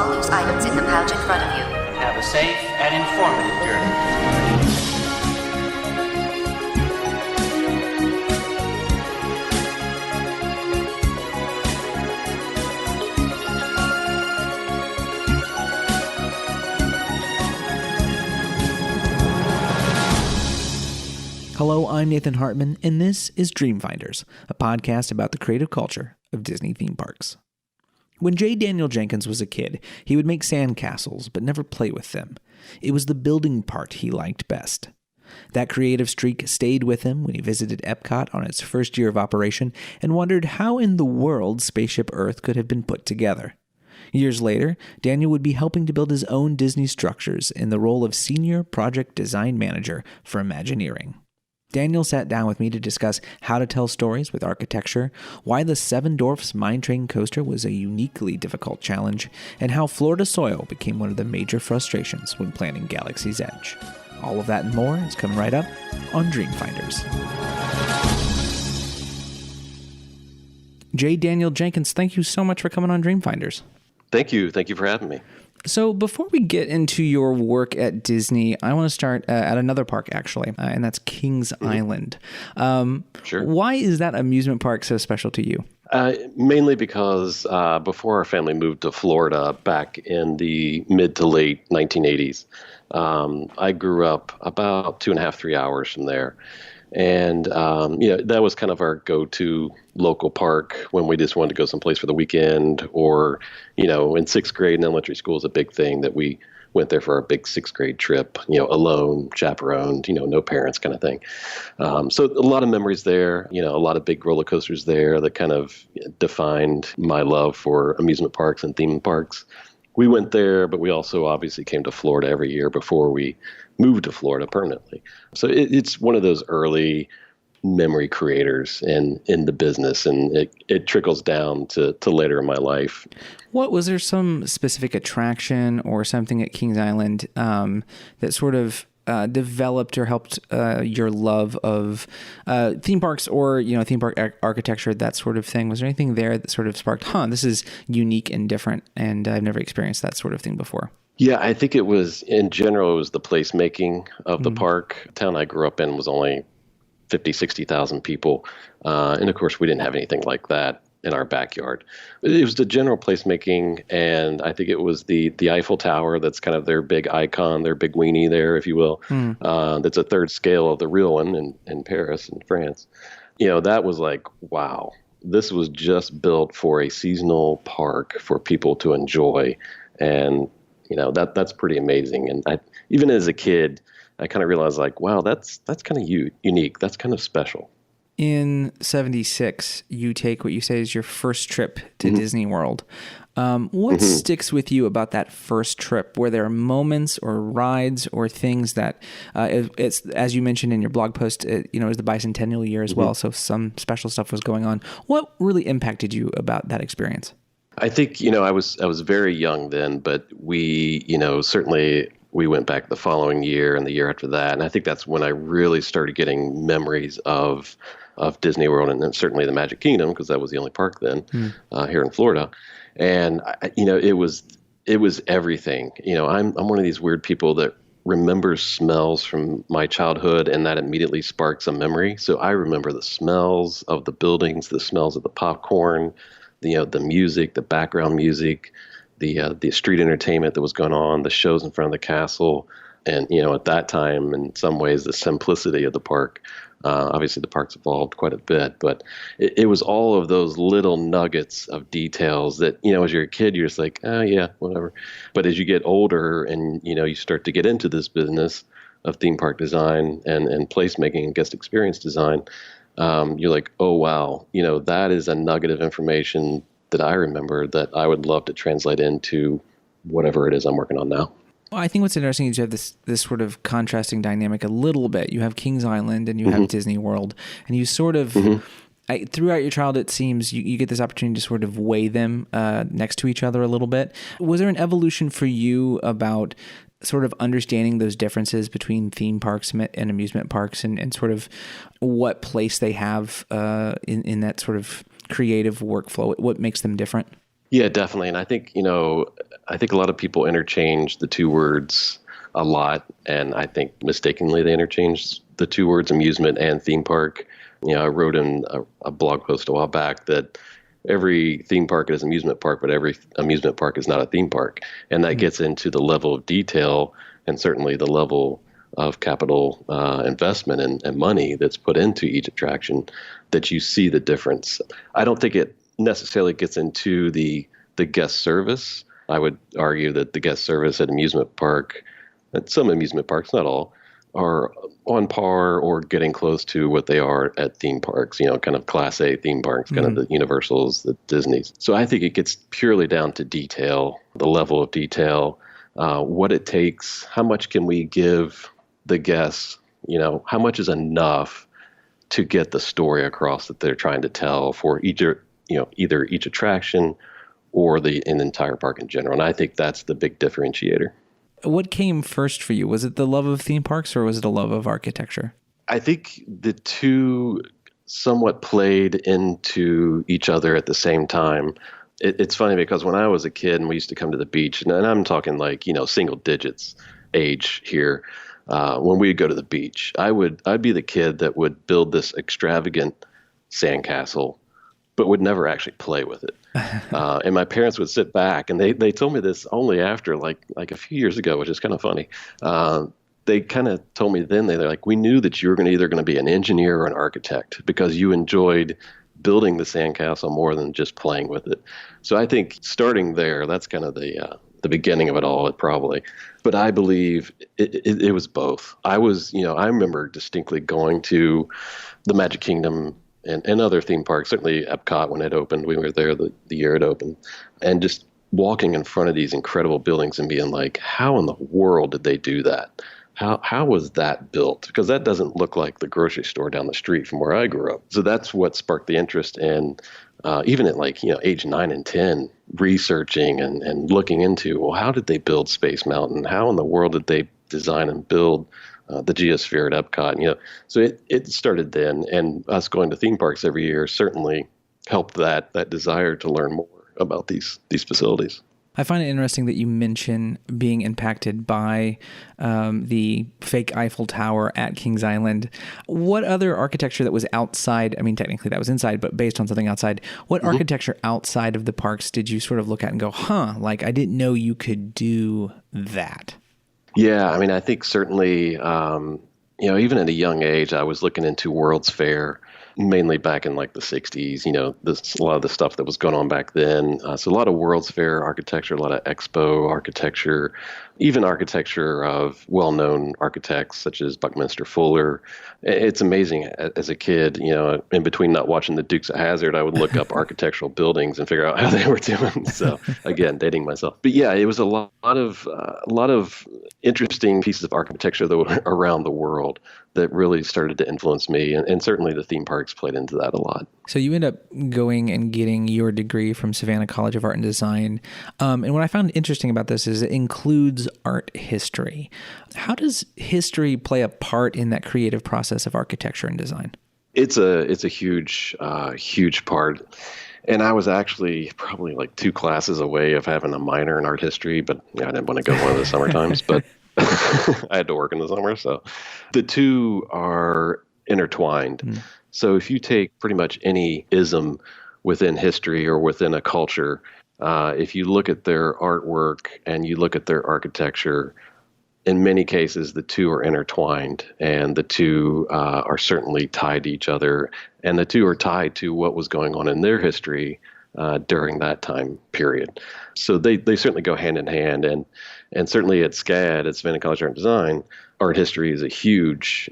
all loose items in the pouch in front of you. And have a safe and informative journey. Hello, I'm Nathan Hartman, and this is Dreamfinders, a podcast about the creative culture of Disney theme parks. When J Daniel Jenkins was a kid, he would make sandcastles, but never play with them. It was the building part he liked best. That creative streak stayed with him when he visited Epcot on its first year of operation and wondered how in the world Spaceship Earth could have been put together. Years later, Daniel would be helping to build his own Disney structures in the role of Senior Project Design Manager for Imagineering. Daniel sat down with me to discuss how to tell stories with architecture, why the Dwarfs Mine Train coaster was a uniquely difficult challenge, and how Florida soil became one of the major frustrations when planning Galaxy's Edge. All of that and more is coming right up on Dreamfinders. J Daniel Jenkins, thank you so much for coming on Dreamfinders. Thank you. Thank you for having me. So before we get into your work at Disney, I want to start at another park, actually, and that's Kings Island. Sure. Why is that amusement park so special to you? Mainly because before our family moved to Florida back in the mid to late 1980s, I grew up about 2.5, 3 hours from there. And, that was kind of our go-to local park when we just wanted to go someplace for the weekend or, in sixth grade in elementary school is a big thing that we went there for our big sixth grade trip, alone, chaperoned, no parents kind of thing. So a lot of memories there, a lot of big roller coasters there that kind of defined my love for amusement parks and theme parks. We went there, but we also obviously came to Florida every year before we moved to Florida permanently. So it's one of those early memory creators in the business, and it trickles down to later in my life. Was there some specific attraction or something at Kings Island that sort of developed or helped your love of theme parks or, theme park architecture, that sort of thing? Was there anything there that sort of sparked, this is unique and different, and I've never experienced that sort of thing before? Yeah, I think it was, in general, it was the placemaking of the park. The town I grew up in was only 50, 60,000 people. And of course, we didn't have anything like that in our backyard. It was the general placemaking, and I think it was the Eiffel Tower that's kind of their big icon, their big weenie there, if you will. That's a third scale of the real one in Paris, in France. That was like, wow, this was just built for a seasonal park for people to enjoy. And, that's pretty amazing. And even as a kid, I kind of realized like, wow, that's kind of unique. That's kind of special. In 76, you take what you say is your first trip to Disney World. What sticks with you about that first trip? Were there moments or rides or things that, it's as you mentioned in your blog post, it was the bicentennial year as well, so some special stuff was going on. What really impacted you about that experience? I think, I was very young then, but we, certainly we went back the following year and the year after that. And I think that's when I really started getting memories of Disney World and then certainly the Magic Kingdom, because that was the only park then here in Florida. And, it was everything. I'm one of these weird people that remembers smells from my childhood, and that immediately sparks a memory. So I remember the smells of the buildings, the smells of the popcorn, the music, the background music, the street entertainment that was going on, the shows in front of the castle, and at that time, in some ways, the simplicity of the park. Obviously, the park's evolved quite a bit, but it was all of those little nuggets of details that as you're a kid, you're just like, oh yeah, whatever. But as you get older and you start to get into this business of theme park design and placemaking and guest experience design, you're like, oh wow, that is a nugget of information that I remember that I would love to translate into whatever it is I'm working on now. Well, I think what's interesting is you have this sort of contrasting dynamic a little bit. You have Kings Island and you have Disney World, and you sort of, throughout your childhood, it seems you get this opportunity to sort of weigh them next to each other a little bit. Was there an evolution for you about sort of understanding those differences between theme parks and amusement parks and sort of what place they have in that sort of creative workflow? What makes them different? Yeah, definitely. And I think, I think a lot of people interchange the two words a lot, and I think mistakenly they interchange the two words amusement and theme park. I wrote in a blog post a while back that every theme park is an amusement park, but every amusement park is not a theme park. And that gets into the level of detail and certainly the level of capital investment and money that's put into each attraction that you see the difference. I don't think it necessarily gets into the guest service. I would argue that the guest service at some amusement parks, not all, are on par or getting close to what they are at theme parks, kind of Class A theme parks, kind of the Universals, the Disneys. So I think it gets purely down to detail, the level of detail, what it takes, how much can we give the guests, how much is enough to get the story across that they're trying to tell for either each attraction or an entire park in general. And I think that's the big differentiator. What came first for you? Was it the love of theme parks or was it a love of architecture? I think the two somewhat played into each other at the same time. It's funny because when I was a kid and we used to come to the beach, and I'm talking like, single digits age here, when we'd go to the beach, I'd be the kid that would build this extravagant sandcastle, but would never actually play with it. And my parents would sit back, and they told me this only after like a few years ago, which is kind of funny. They kind of told me then, they're like, we knew that you were either going to be an engineer or an architect because you enjoyed building the sandcastle more than just playing with it. So I think starting there, that's kind of the beginning of it all, probably. But I believe it was both. I remember distinctly going to the Magic Kingdom and other theme parks, certainly Epcot when it opened. We were there the year it opened. And just walking in front of these incredible buildings and being like, how in the world did they do that? How was that built? Because that doesn't look like the grocery store down the street from where I grew up. So that's what sparked the interest in, even at age 9 and 10, researching and looking into, well, how did they build Space Mountain? How in the world did they design and build the Geosphere at Epcot? So it started then, and us going to theme parks every year certainly helped that desire to learn more about these facilities. I find it interesting that you mention being impacted by the fake Eiffel Tower at Kings Island. What other architecture that was outside, technically that was inside, but based on something outside, what architecture outside of the parks did you sort of look at and go, I didn't know you could do that? Yeah, I think certainly, even at a young age, I was looking into World's Fair, mainly back in like the 60s, a lot of the stuff that was going on back then. So a lot of World's Fair architecture, a lot of expo architecture, even architecture of well-known architects such as Buckminster Fuller. It's amazing as a kid, in between not watching the Dukes of Hazzard, I would look up architectural buildings and figure out how they were doing. So again, dating myself. But yeah, it was a lot of interesting pieces of architecture that were around the world that really started to influence me. And certainly the theme parks played into that a lot. So you end up going and getting your degree from Savannah College of Art and Design. And what I found interesting about this is it includes art history. How does history play a part in that creative process of architecture and design? It's a huge part. And I was actually probably like 2 classes away of having a minor in art history, but I didn't want to go one of the summer times, but I had to work in the summer. So the two are intertwined. So if you take pretty much any ism within history or within a culture, if you look at their artwork and you look at their architecture, in many cases, the two are intertwined, and the two are certainly tied to each other, and the two are tied to what was going on in their history during that time period. So they certainly go hand in hand, and certainly at SCAD, at Savannah College of Art and Design, art history is a huge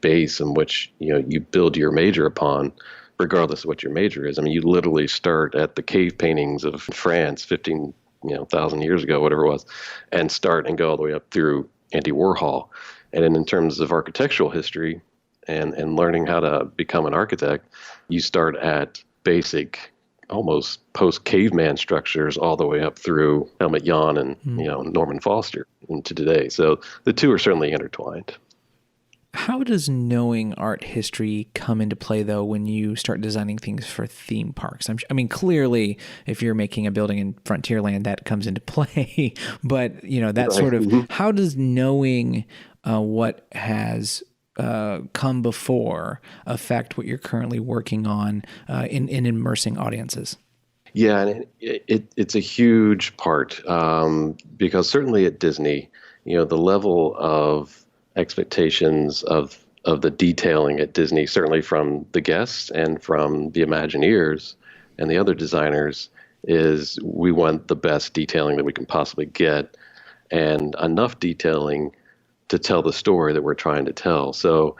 base in which you build your major upon, regardless of what your major is. You literally start at the cave paintings of France 15,000 years ago, whatever it was, and start and go all the way up through Andy Warhol. And then in terms of architectural history and learning how to become an architect, you start at basic, almost post-caveman structures all the way up through Helmut Jahn and Norman Foster into today. So the two are certainly intertwined. How does knowing art history come into play, though, when you start designing things for theme parks? I mean, clearly, if you're making a building in Frontierland, that comes into play. But, that Right. sort of, how does knowing what has come before affect what you're currently working on in immersing audiences? Yeah, and it's a huge part because certainly at Disney, the level of expectations of the detailing at Disney, certainly from the guests and from the Imagineers and the other designers, is we want the best detailing that we can possibly get and enough detailing to tell the story that we're trying to tell. So,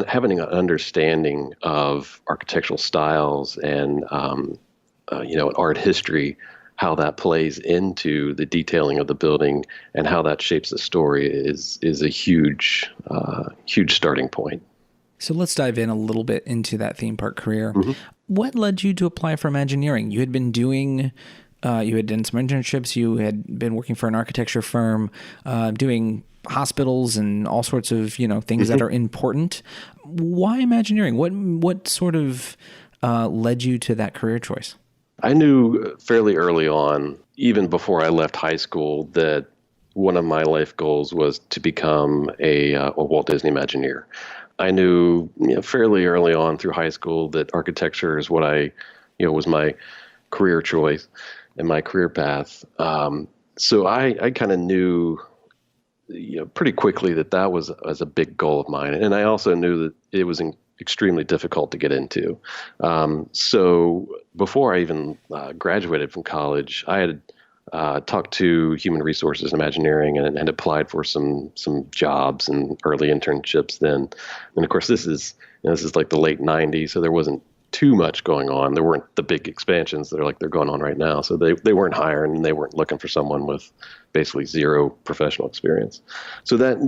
having an understanding of architectural styles and art history, how that plays into the detailing of the building and how that shapes the story is a huge starting point. So let's dive in a little bit into that theme park career. What led you to apply for Imagineering? You had been doing, you had done some internships, you had been working for an architecture firm, doing hospitals and all sorts of, things that are important. Why Imagineering? What sort of led you to that career choice? I knew fairly early on, even before I left high school, that one of my life goals was to become a Walt Disney Imagineer. I knew fairly early on through high school that architecture is what was my career choice and my career path. So I kind of knew pretty quickly that was a big goal of mine. And I also knew that it was extremely difficult to get into. So before I even graduated from college, I had talked to Human Resources and Imagineering and applied for some jobs and early internships then. And of course, this is like the late 90s, so there wasn't too much going on. There weren't the big expansions that are like they're going on right now. So they weren't hiring and they weren't looking for someone with basically zero professional experience. So that,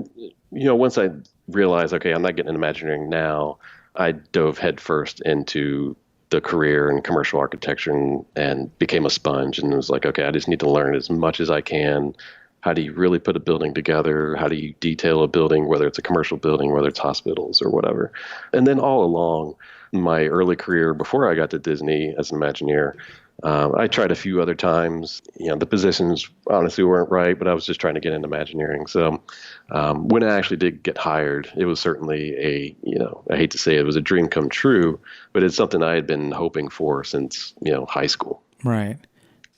once I realized, okay, I'm not getting into Imagineering now, I dove headfirst into the career in commercial architecture and became a sponge and was like, okay, I just need to learn as much as I can. How do you really put a building together? How do you detail a building, whether it's a commercial building, whether it's hospitals or whatever? And then all along my early career, before I got to Disney as an Imagineer, I tried a few other times. The positions honestly weren't right, but I was just trying to get into Imagineering. So when I actually did get hired, it was certainly I hate to say it was a dream come true, but it's something I had been hoping for since, high school. Right.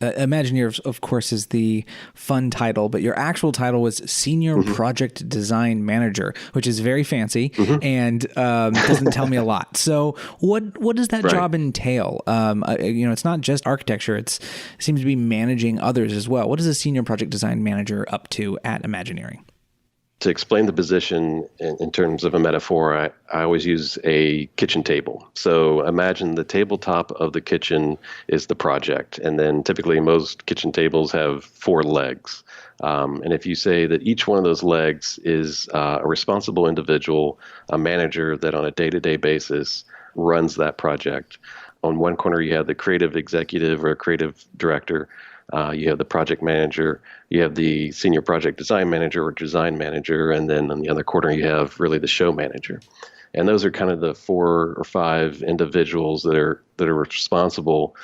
Imagineer, of course, is the fun title, but your actual title was Senior Project Design Manager, which is very fancy and doesn't tell me a lot. So what does that job entail? It's not just architecture. It seems to be managing others as well. What is a Senior Project Design Manager up to at Imagineering? To explain the position in terms of a metaphor, I always use a kitchen table. So imagine the tabletop of the kitchen is the project. And then typically most kitchen tables have 4 legs. And if you say that each one of those legs is a responsible individual, a manager that on a day-to-day basis runs that project. On one corner, you have the creative executive or a creative director. You have the project manager, you have the senior project design manager or design manager, and then on the other corner you have really the show manager. And those are kind of the 4 or 5 individuals that are responsible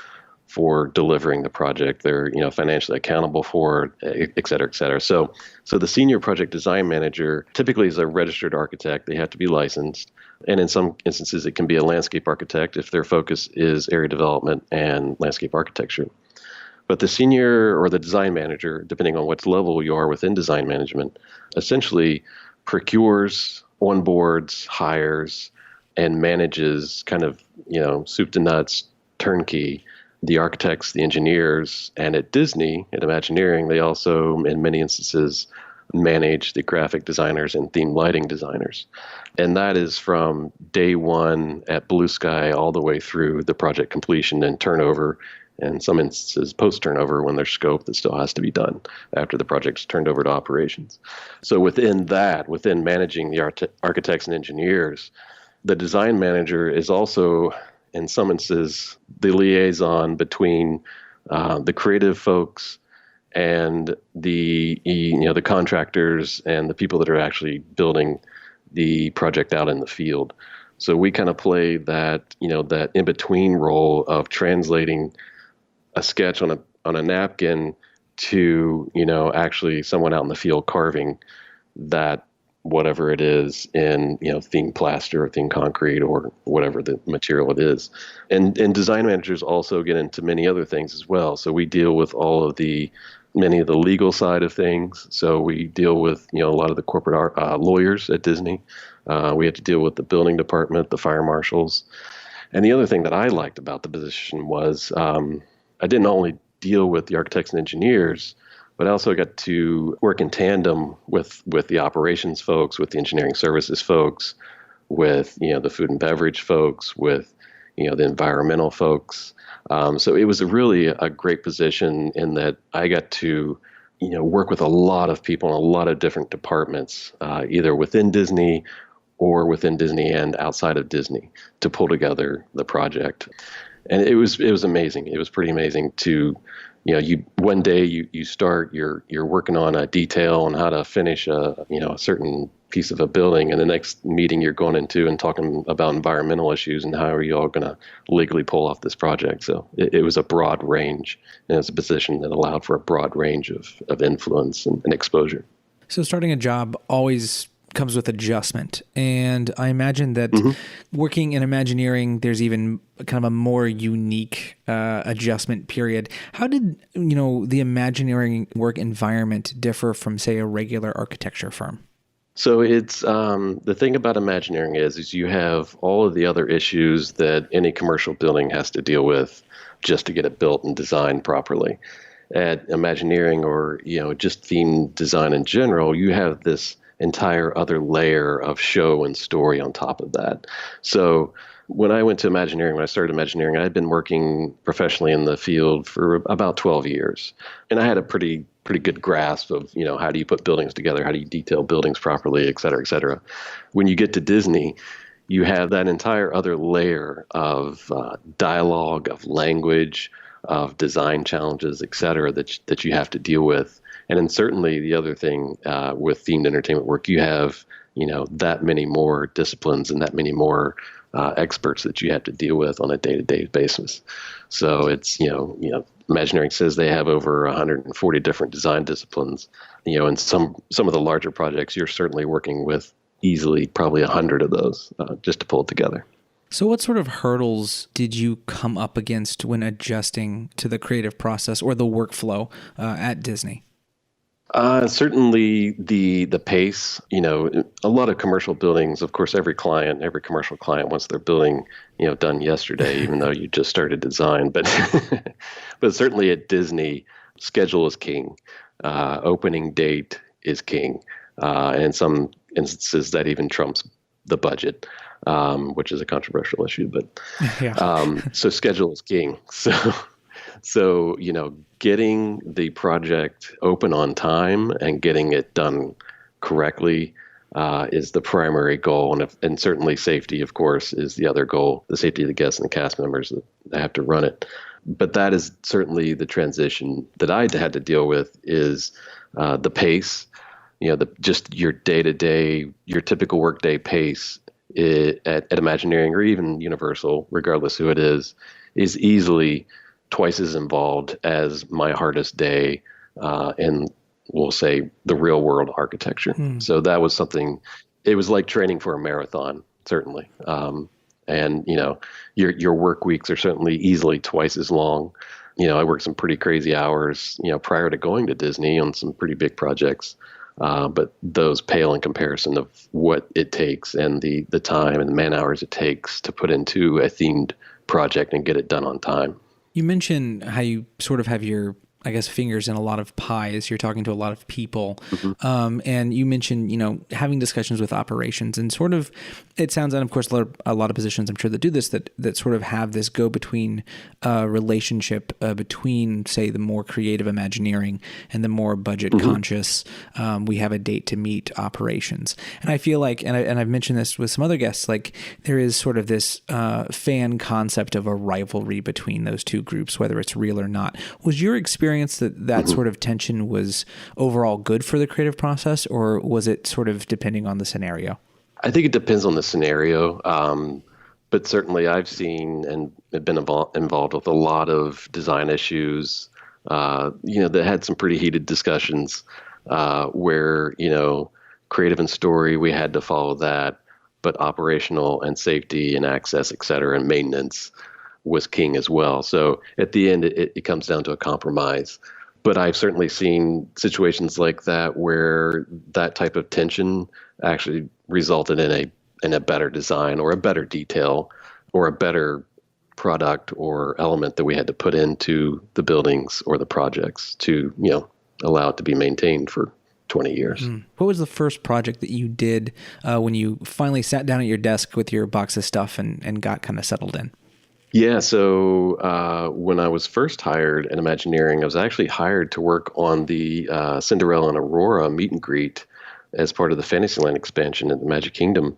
for delivering the project. They're financially accountable for it, et cetera, et cetera. So the senior project design manager typically is a registered architect. They have to be licensed. And in some instances, it can be a landscape architect if their focus is area development and landscape architecture. But the senior or the design manager, depending on what level you are within design management, essentially procures, onboards, hires, and manages kind of, soup to nuts, turnkey, the architects, the engineers. And at Disney, at Imagineering, they also, in many instances, manage the graphic designers and theme lighting designers. And that is from day one at Blue Sky all the way through the project completion and turnover, and in some instances post-turnover when there's scope that still has to be done after the project's turned over to operations. So within managing the architects and engineers, the design manager is also, in some instances, the liaison between the creative folks and the contractors and the people that are actually building the project out in the field. So we kind of play that, that in-between role of translating a sketch on a napkin to, actually someone out in the field carving that whatever it is in, thin plaster or thin concrete or whatever the material it is. And design managers also get into many other things as well. So we deal with many of the legal side of things. So we deal with, a lot of the corporate lawyers at Disney. We had to deal with the building department, the fire marshals. And the other thing that I liked about the position was I didn't only deal with the architects and engineers, but I also got to work in tandem with the operations folks, with the engineering services folks, with, the food and beverage folks, with, the environmental folks. So it was really a great position in that I got to, work with a lot of people in a lot of different departments, either within Disney or within Disney and outside of Disney to pull together the project. And it was amazing. It was pretty amazing to, one day you start, you're working on a detail on how to finish a certain piece of a building, and the next meeting you're going into and talking about environmental issues and how are you all going to legally pull off this project. So it was a broad range, and it's a position that allowed for a broad range of influence and exposure. So starting a job always comes with adjustment. And I imagine that working in Imagineering, there's even kind of a more unique adjustment period. How did, the Imagineering work environment differ from, say, a regular architecture firm? So it's the thing about Imagineering is you have all of the other issues that any commercial building has to deal with just to get it built and designed properly. At Imagineering or, just theme design in general, you have this entire other layer of show and story on top of that. So when I went to Imagineering, when I started Imagineering, I had been working professionally in the field for about 12 years. And I had a pretty good grasp of, how do you put buildings together? How do you detail buildings properly, et cetera, et cetera. When you get to Disney, you have that entire other layer of dialogue, of language, of design challenges, et cetera, that you have to deal with. And then certainly the other thing with themed entertainment work, you have, that many more disciplines and that many more experts that you have to deal with on a day-to-day basis. So it's, Imagineering says they have over 140 different design disciplines. And some of the larger projects, you're certainly working with easily probably 100 of those just to pull it together. So what sort of hurdles did you come up against when adjusting to the creative process or the workflow at Disney? Certainly the pace, a lot of commercial buildings, of course, every commercial client wants their building, done yesterday, even though you just started design. But, but certainly at Disney, schedule is king. Opening date is king. And in some instances that even trumps the budget, which is a controversial issue, but, so schedule is king. So, getting the project open on time and getting it done correctly is the primary goal. And certainly safety, of course, is the other goal, the safety of the guests and the cast members that have to run it. But that is certainly the transition that I had to deal with is the pace, just your day-to-day, your typical workday pace at Imagineering or even Universal, regardless who it is easily twice as involved as my hardest day in, we'll say, the real world architecture. So that was something, it was like training for a marathon, certainly. And, your work weeks are certainly easily twice as long. I worked some pretty crazy hours, prior to going to Disney on some pretty big projects. But those pale in comparison of what it takes and the time and the man hours it takes to put into a themed project and get it done on time. You mentioned how you sort of have your, fingers in a lot of pies. You're talking to a lot of people. And you mentioned, having discussions with operations and sort of, it sounds, and of course, a lot of positions, I'm sure, that do this, that sort of have this go-between relationship between, say, the more creative Imagineering and the more budget-conscious, we have a date to meet operations. And I feel like, and I've mentioned this with some other guests, like there is sort of this fan concept of a rivalry between those two groups, whether it's real or not. Was your experience that sort of tension was overall good for the creative process, or was it sort of depending on the scenario? I think it depends on the scenario. But certainly I've seen and have been involved with a lot of design issues, that had some pretty heated discussions where, creative and story, we had to follow that, but operational and safety and access, et cetera, and maintenance was king as well. So at the end, it comes down to a compromise. But I've certainly seen situations like that where that type of tension actually resulted in a better design or a better detail or a better product or element that we had to put into the buildings or the projects to, allow it to be maintained for 20 years. What was the first project that you did when you finally sat down at your desk with your box of stuff and got kind of settled in? Yeah, so when I was first hired at Imagineering, I was actually hired to work on the Cinderella and Aurora meet and greet as part of the Fantasyland expansion in the Magic Kingdom.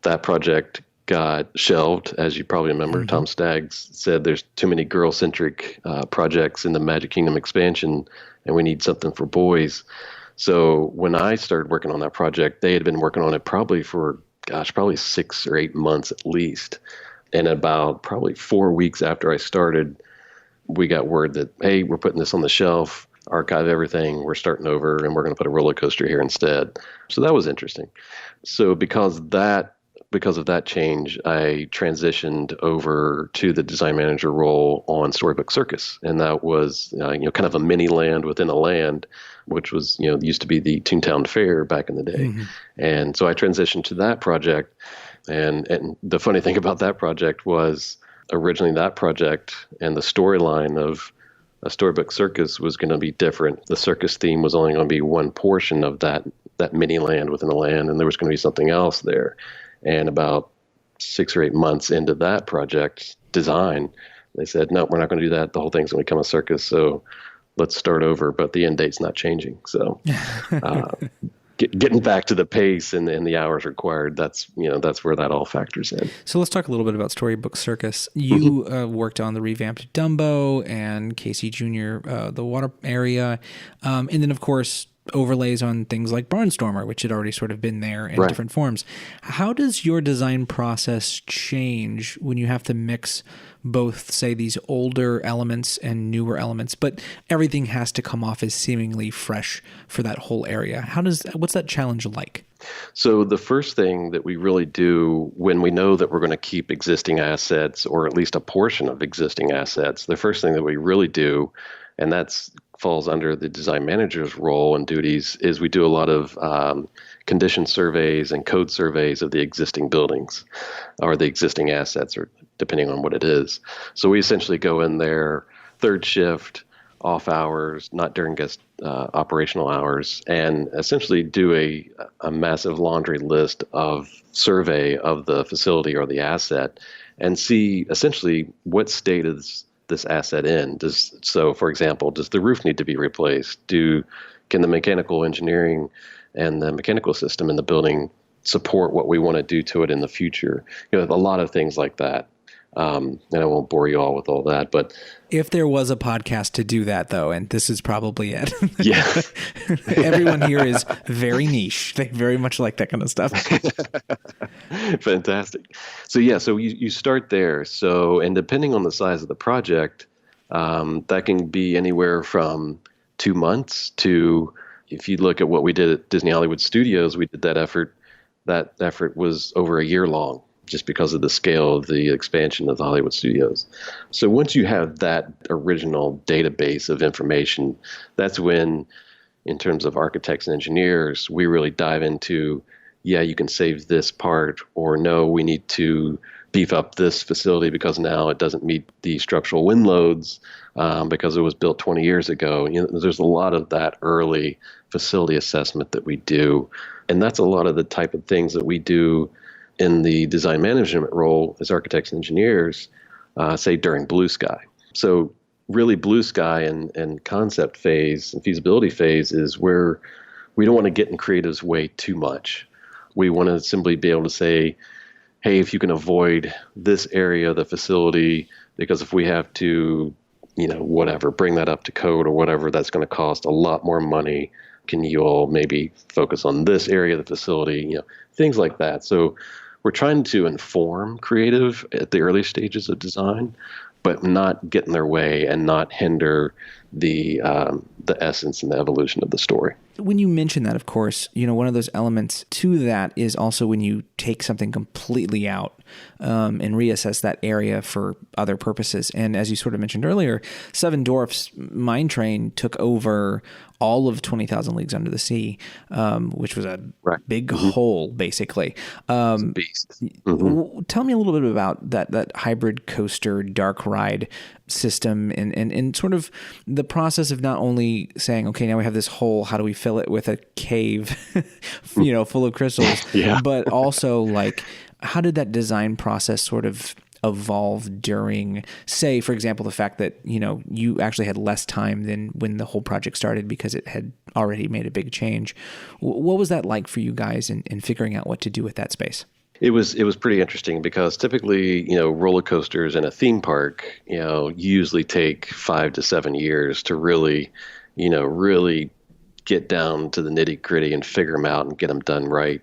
That project got shelved, as you probably remember. Mm-hmm. Tom Staggs said there's too many girl-centric projects in the Magic Kingdom expansion, and we need something for boys. So when I started working on that project, they had been working on it probably 6 or 8 months at least. And about probably 4 weeks after I started, we got word that, hey, we're putting this on the shelf, archive everything, we're starting over, and we're going to put a roller coaster here instead. So that was interesting. So because of that change, I transitioned over to the design manager role on Storybook Circus. And that was, kind of a mini land within a land, which was, used to be the Toontown Fair back in the day. Mm-hmm. And so I transitioned to that project. And the funny thing about that project was originally that project and the storyline of a Storybook Circus was going to be different. The circus theme was only going to be one portion of that mini land within the land, and there was going to be something else there. And about 6 or 8 months into that project design, they said, no, we're not going to do that. The whole thing's going to become a circus. So let's start over. But the end date's not changing. So getting back to the pace and the hours required, that's where that all factors in. So let's talk a little bit about Storybook Circus. You worked on the revamped Dumbo and Casey Jr., the water area. And then, of course, overlays on things like Barnstormer, which had already sort of been there in different forms. How does your design process change when you have to mix both, say, these older elements and newer elements, but everything has to come off as seemingly fresh for that whole area? What's that challenge like? So the first thing that we really do when we know that we're going to keep existing assets, or at least a portion of existing assets, the first thing that we really do, and that's falls under the design manager's role and duties, is we do a lot of condition surveys and code surveys of the existing buildings or the existing assets, or depending on what it is. So we essentially go in there, third shift, off hours, not during guest operational hours, and essentially do a massive laundry list of survey of the facility or the asset and see essentially what state is this asset in. So, for example, does the roof need to be replaced? Can the mechanical engineering and the mechanical system in the building support what we want to do to it in the future? A lot of things like that. And I won't bore you all with all that, but if there was a podcast to do that, though, and this is probably it. Yeah. Everyone here is very niche. They very much like that kind of stuff. Fantastic. So you start there. So, and depending on the size of the project, that can be anywhere from 2 months to, if you look at what we did at Disney Hollywood Studios, we did that effort. That effort was over a year long, just because of the scale of the expansion of the Hollywood Studios. So once you have that original database of information, that's when, in terms of architects and engineers, we really dive into, you can save this part, or no, we need to beef up this facility because now it doesn't meet the structural wind loads because it was built 20 years ago. There's a lot of that early facility assessment that we do. And that's a lot of the type of things that we do in the design management role as architects and engineers, say during Blue Sky. So really Blue Sky and concept phase and feasibility phase is where we don't want to get in creative's way too much. We want to simply be able to say, hey, if you can avoid this area of the facility, because if we have to, bring that up to code or whatever, that's going to cost a lot more money, Can you all maybe focus on this area of the facility? Things like that. So we're trying to inform creative at the early stages of design, but not get in their way and not hinder the essence and the evolution of the story. When you mention that, of course, one of those elements to that is also when you take something completely out and reassess that area for other purposes. And as you sort of mentioned earlier, Dwarfs Mine Train took over all of 20,000 Leagues Under the Sea, which was a big hole, basically. It's a beast. Tell me a little bit about that hybrid coaster dark ride system and sort of the process of not only saying, okay, now we have this hole, how do we fill it with a cave, full of crystals, but also like, how did that design process sort of evolve during, say, for example, the fact that, you actually had less time than when the whole project started because it had already made a big change. What was that like for you guys in figuring out what to do with that space? It was pretty interesting because typically, roller coasters in a theme park, usually take 5 to 7 years to really get down to the nitty gritty and figure them out and get them done right.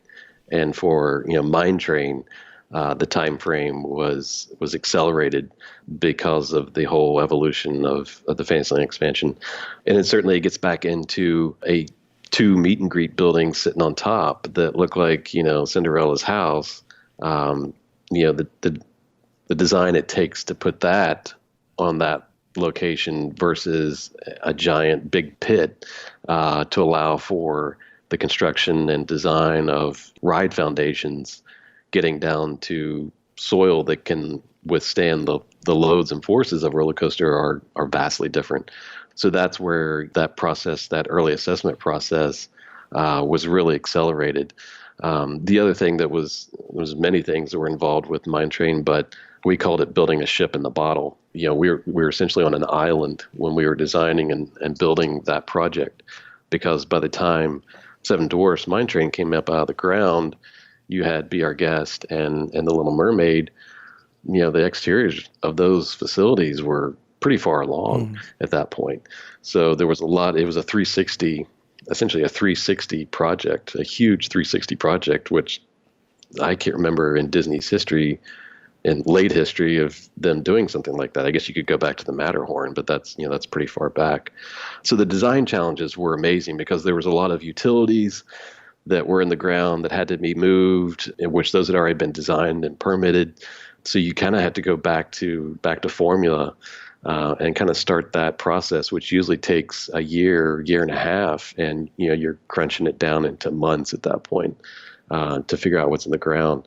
And for, Mine Train, the time frame was accelerated because of the whole evolution of the Fantasyland expansion. And it certainly gets back into two meet and greet buildings sitting on top that look like, Cinderella's house. The design it takes to put that on that location versus a giant big pit to allow for the construction and design of ride foundations, getting down to soil that can withstand the loads and forces of a roller coaster are vastly different. So that's where that process, that early assessment process, was really accelerated. The other thing that was many things that were involved with Mine Train, but we called it building a ship in the bottle. We were essentially on an island when we were designing and building that project, because by the time Dwarfs Mine Train came up out of the ground, you had Be Our Guest and The Little Mermaid. The exteriors of those facilities were pretty far along at that point. So there was it was essentially a 360 project, a huge 360 project, which I can't remember in Disney's history, in late history, of them doing something like that. I guess you could go back to the Matterhorn, but that's pretty far back. So the design challenges were amazing because there was a lot of utilities that were in the ground that had to be moved, in which those had already been designed and permitted. So you kind of had to go back to formula and kind of start that process, which usually takes a year and a half, and you're crunching it down into months at that point to figure out what's in the ground.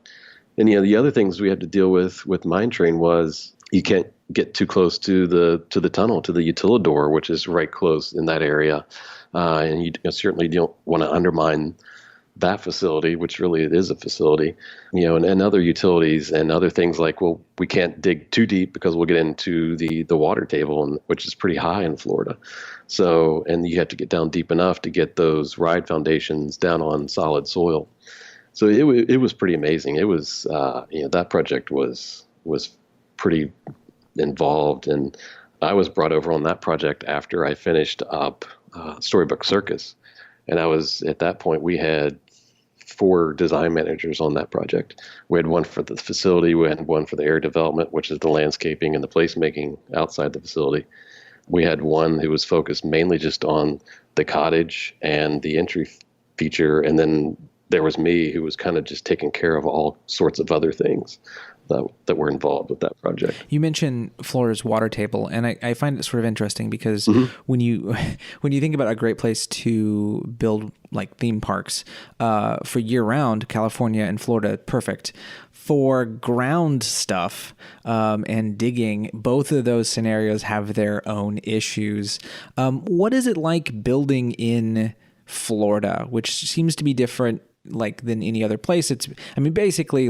And the other things we had to deal with Mine Train was you can't get too close to the tunnel, to the utilidor, which is right close in that area, and you certainly don't want to undermine that facility, which really it is a facility, and other utilities and other things like, well, we can't dig too deep because we'll get into the water table, which is pretty high in Florida. So, and you have to get down deep enough to get those ride foundations down on solid soil. So it was pretty amazing. It was, that project was pretty involved, and I was brought over on that project after I finished up Storybook Circus. And at that point, we had 4 design managers on that project. We had one for the facility, we had one for the area development, which is the landscaping and the placemaking outside the facility. We had one who was focused mainly just on the cottage and the entry feature, and then there was me who was kind of just taking care of all sorts of other things that were involved with that project. You mentioned Florida's water table, and I find it sort of interesting because when you think about a great place to build like theme parks for year-round, California and Florida, perfect. For ground stuff and digging, both of those scenarios have their own issues. What is it like building in Florida, which seems to be different than any other place? Basically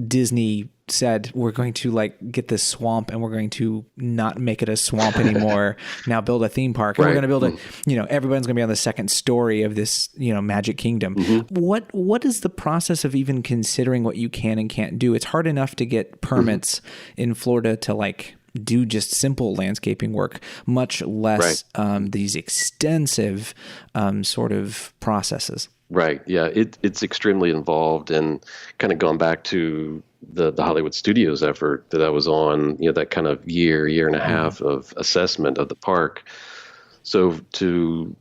Disney said, we're going to get this swamp and we're going to not make it a swamp anymore. Now build a theme park. And we're going to build it, everyone's going to be on the second story of this, Magic Kingdom. What is the process of even considering what you can and can't do? It's hard enough to get permits in Florida to do just simple landscaping work, much less these extensive sort of processes. Right. Yeah. It's extremely involved, and kind of going back to the Hollywood Studios effort that I was on, that kind of year and a half of assessment of the park. So to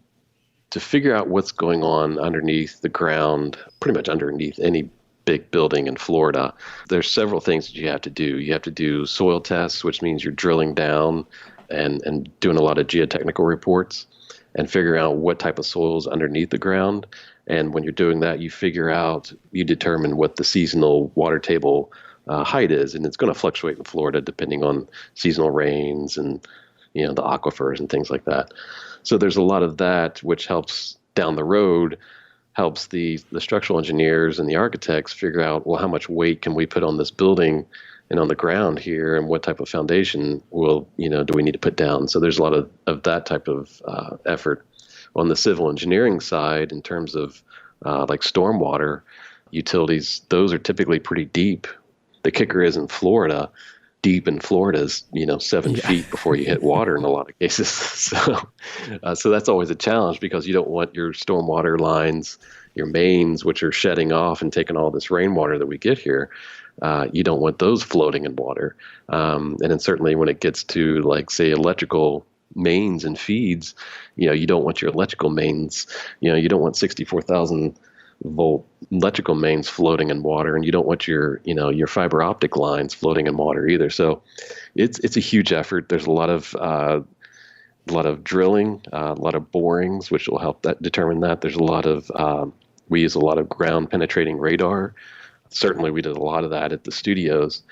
figure out what's going on underneath the ground, pretty much underneath any big building in Florida, there's several things that you have to do. You have to do soil tests, which means you're drilling down and doing a lot of geotechnical reports and figuring out what type of soil is underneath the ground. And when you're doing that, you determine what the seasonal water table height is. And it's going to fluctuate in Florida depending on seasonal rains and, the aquifers and things like that. So there's a lot of that, which helps down the road, helps the structural engineers and the architects figure out, well, how much weight can we put on this building and on the ground here, and what type of foundation do we need to put down? So there's a lot of that type of effort. On the civil engineering side, in terms of like stormwater utilities, those are typically pretty deep. The kicker is in Florida, deep in Florida is 7 feet before you hit water in a lot of cases. So that's always a challenge, because you don't want your stormwater lines, your mains, which are shedding off and taking all this rainwater that we get here. You don't want those floating in water. And then certainly when it gets to, like, say, electrical mains and feeds, you don't want your electrical mains, you don't want 64,000 volt electrical mains floating in water, and you don't want your fiber optic lines floating in water either. So it's a huge effort. There's a lot of drilling, a lot of borings, which will help determine that. There's a lot of we use a lot of ground penetrating radar. Certainly we did a lot of that at the studios.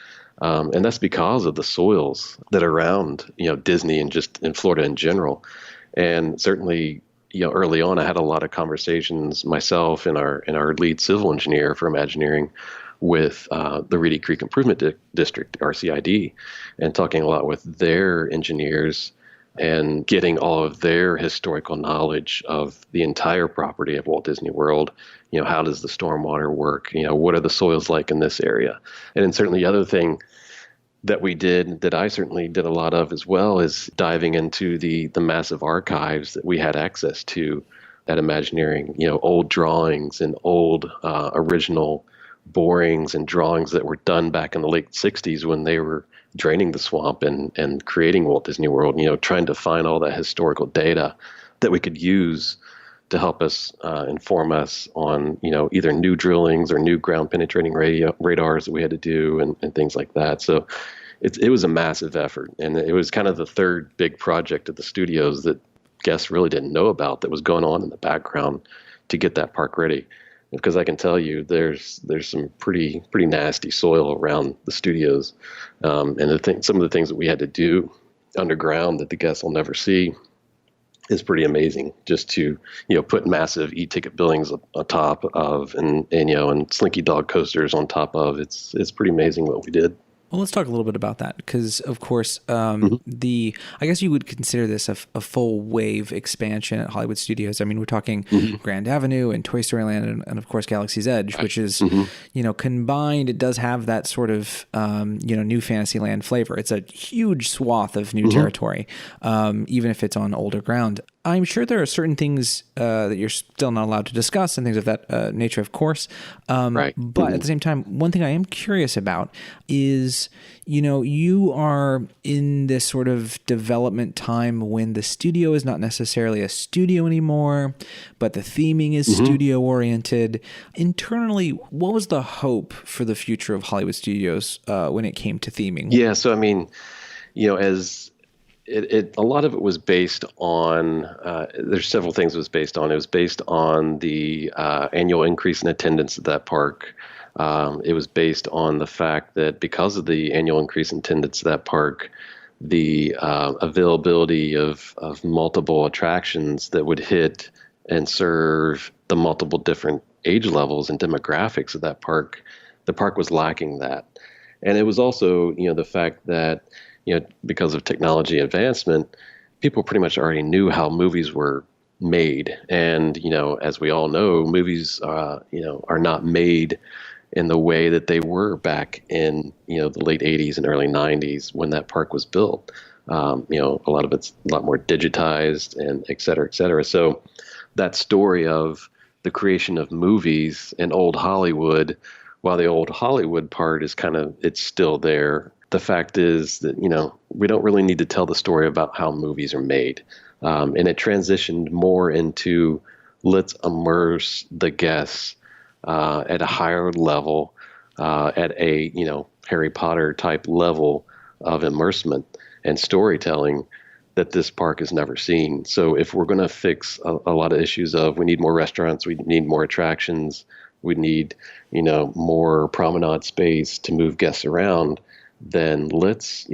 And that's because of the soils that are around, Disney and just in Florida in general. And certainly, early on, I had a lot of conversations myself and our lead civil engineer for Imagineering with the Reedy Creek Improvement District, RCID, and talking a lot with their engineers and getting all of their historical knowledge of the entire property of Walt Disney World. How does the stormwater work? What are the soils like in this area? And then certainly the other thing that we did, that I certainly did a lot of as well, is diving into the massive archives that we had access to at Imagineering, old drawings and old original borings and drawings that were done back in the late 60s when they were draining the swamp and creating Walt Disney World, trying to find all that historical data that we could use to help us inform us on, either new drillings or new ground penetrating radars that we had to do and things like that. So it was a massive effort. And it was kind of the third big project at the studios that guests really didn't know about, that was going on in the background to get that park ready. Because I can tell you, there's some pretty nasty soil around the studios. And some of the things that we had to do underground that the guests will never see is pretty amazing, just to put massive e-ticket buildings on top of and slinky dog coasters on top of. It's pretty amazing what we did. Well, let's talk a little bit about that, because, of course, I guess you would consider this a full wave expansion at Hollywood Studios. I mean, we're talking Grand Avenue and Toy Story Land and of course, Galaxy's Edge, which is, combined. It does have that sort of, new Fantasyland flavor. It's a huge swath of new territory, even if it's on older ground. I'm sure there are certain things that you're still not allowed to discuss and things of that nature, of course. But at the same time, one thing I am curious about is, you are in this sort of development time when the studio is not necessarily a studio anymore, but the theming is studio oriented. Internally, what was the hope for the future of Hollywood Studios when it came to theming? Yeah. So, I mean, as a lot of it was based on, there's several things it was based on. It was based on the annual increase in attendance at that park. It was based on the fact that because of the annual increase in attendance at that park, the availability of multiple attractions that would hit and serve the multiple different age levels and demographics of that park, the park was lacking that. And it was also, the fact that, because of technology advancement, people pretty much already knew how movies were made. And, as we all know, movies, are not made in the way that they were back in, the late 80s and early 90s when that park was built. A lot of it's a lot more digitized and et cetera, et cetera. So that story of the creation of movies in old Hollywood, while the old Hollywood part is it's still there. The fact is that, we don't really need to tell the story about how movies are made. And it transitioned more into let's immerse the guests at a higher level, at a, Harry Potter type level of immersement and storytelling that this park has never seen. So if we're going to fix a lot of issues of we need more restaurants, we need more attractions, we need, more promenade space to move guests around, then let's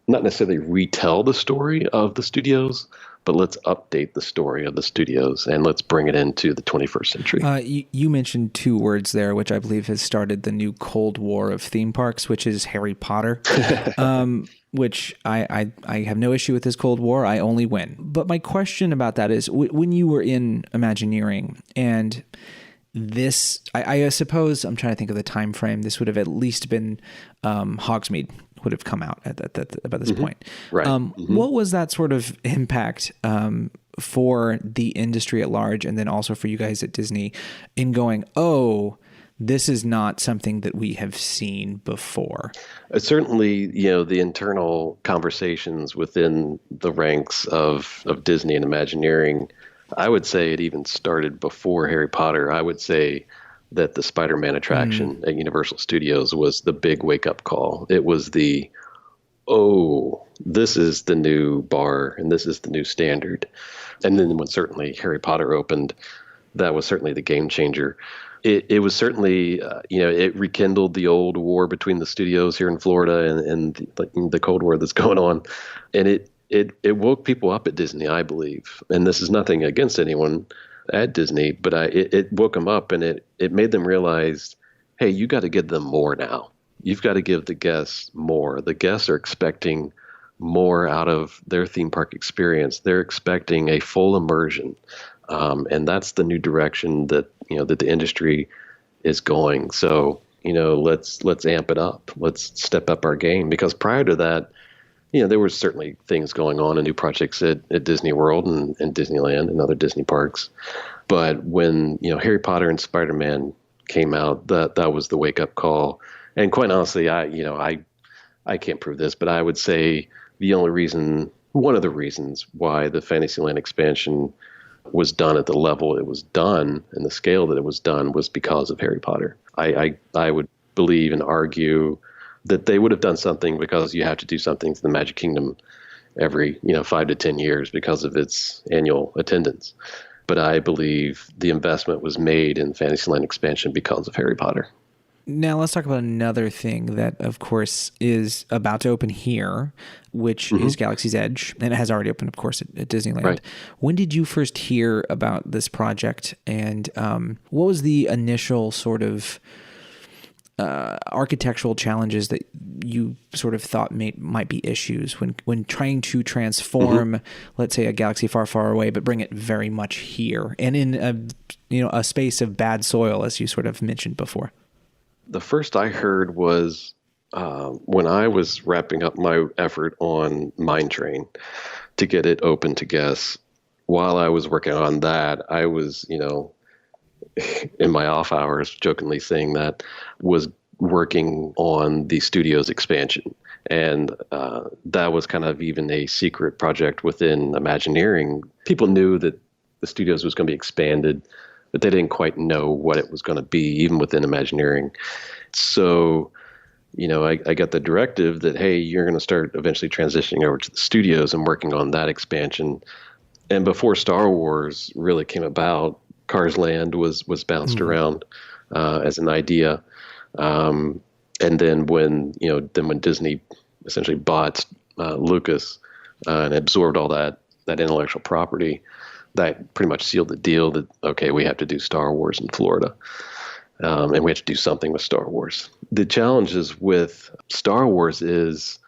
not necessarily retell the story of the studios, but let's update the story of the studios and let's bring it into the 21st century. You mentioned two words there, which I believe has started the new Cold War of theme parks, which is Harry Potter, which I have no issue with this Cold War. I only win. But my question about that is when you were in Imagineering and this, I suppose, I'm trying to think of the time frame. This would have at least been Hogsmeade would have come out at about this point. Right. What was that sort of impact for the industry at large, and then also for you guys at Disney in going, oh, this is not something that we have seen before? Certainly, the internal conversations within the ranks of Disney and Imagineering, I would say it even started before Harry Potter. I would say that the Spider-Man attraction at Universal Studios was the big wake-up call. It was this is the new bar and this is the new standard. And then when certainly Harry Potter opened, that was certainly the game changer. It was certainly, it rekindled the old war between the studios here in Florida and the Cold War that's going on. And it woke people up at Disney, I believe. And this is nothing against anyone at Disney, but it woke them up and it made them realize, hey, you got to give them more now. You've got to give the guests more. The guests are expecting more out of their theme park experience. They're expecting a full immersion. And that's the new direction that, that the industry is going. So, let's amp it up. Let's step up our game, because prior to that, there were certainly things going on and new projects at Disney World and Disneyland and other Disney parks. But when, Harry Potter and Spider-Man came out, that was the wake-up call. And quite honestly, I can't prove this, but I would say one of the reasons why the Fantasyland expansion was done at the level it was done and the scale that it was done was because of Harry Potter. I would believe and argue that they would have done something because you have to do something to the Magic Kingdom every 5 to 10 years because of its annual attendance. But I believe the investment was made in Fantasyland expansion because of Harry Potter. Now let's talk about another thing that, of course, is about to open here, which is Galaxy's Edge, and it has already opened, of course, at Disneyland. Right. When did you first hear about this project, and what was the initial sort of architectural challenges that you sort of thought might be issues when trying to transform, let's say, a galaxy far, far away, but bring it very much here and in a space of bad soil, as you sort of mentioned before? The first I heard was when I was wrapping up my effort on Mine Train to get it open to guests. While I was working on that, I was, in my off hours, jokingly saying that was working on the studio's expansion. And that was kind of even a secret project within Imagineering. People knew that the studios was going to be expanded, but they didn't quite know what it was going to be, even within Imagineering. So, I got the directive that, hey, you're going to start eventually transitioning over to the studios and working on that expansion. And before Star Wars really came about, Cars Land was bounced around as an idea. And then when Disney essentially bought Lucas and absorbed all that intellectual property, that pretty much sealed the deal that, okay, we have to do Star Wars in Florida. And we have to do something with Star Wars. The challenges with Star Wars is,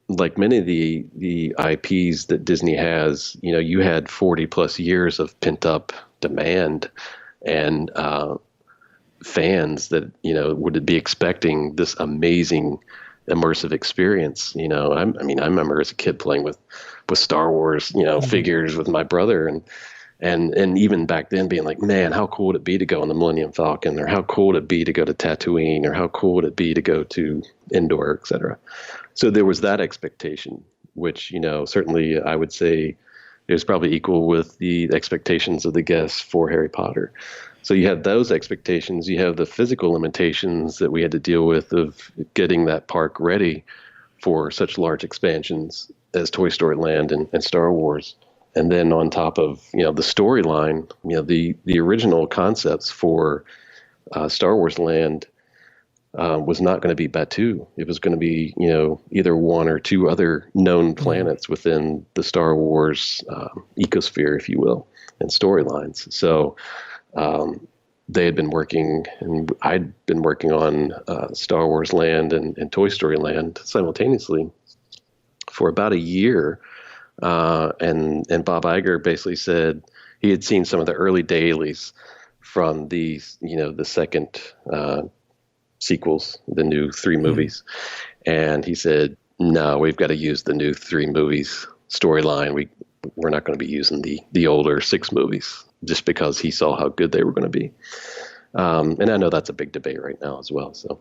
like many of the IPs that Disney has, you had 40 plus years of pent up demand. And fans that, would be expecting this amazing immersive experience. I remember as a kid playing with Star Wars, figures with my brother, and even back then being like, man, how cool would it be to go on the Millennium Falcon, or how cool would it be to go to Tatooine, or how cool would it be to go to Endor, et cetera. So there was that expectation, which, certainly I would say is probably equal with the expectations of the guests for Harry Potter. So you have those expectations. You have the physical limitations that we had to deal with of getting that park ready for such large expansions as Toy Story Land and Star Wars. And then on top of, the storyline, the original concepts for Star Wars Land was not going to be Batuu. It was going to be, either one or two other known planets within the Star Wars ecosphere, if you will, and storylines. So they had been working, and I'd been working on Star Wars Land and Toy Story Land simultaneously for about a year. And Bob Iger basically said he had seen some of the early dailies from the second sequels, the new 3 movies. And he said, no, we've got to use the new 3 movies storyline. We're not going to be using the older 6 movies, just because he saw how good they were going to be. And I know that's a big debate right now as well. So,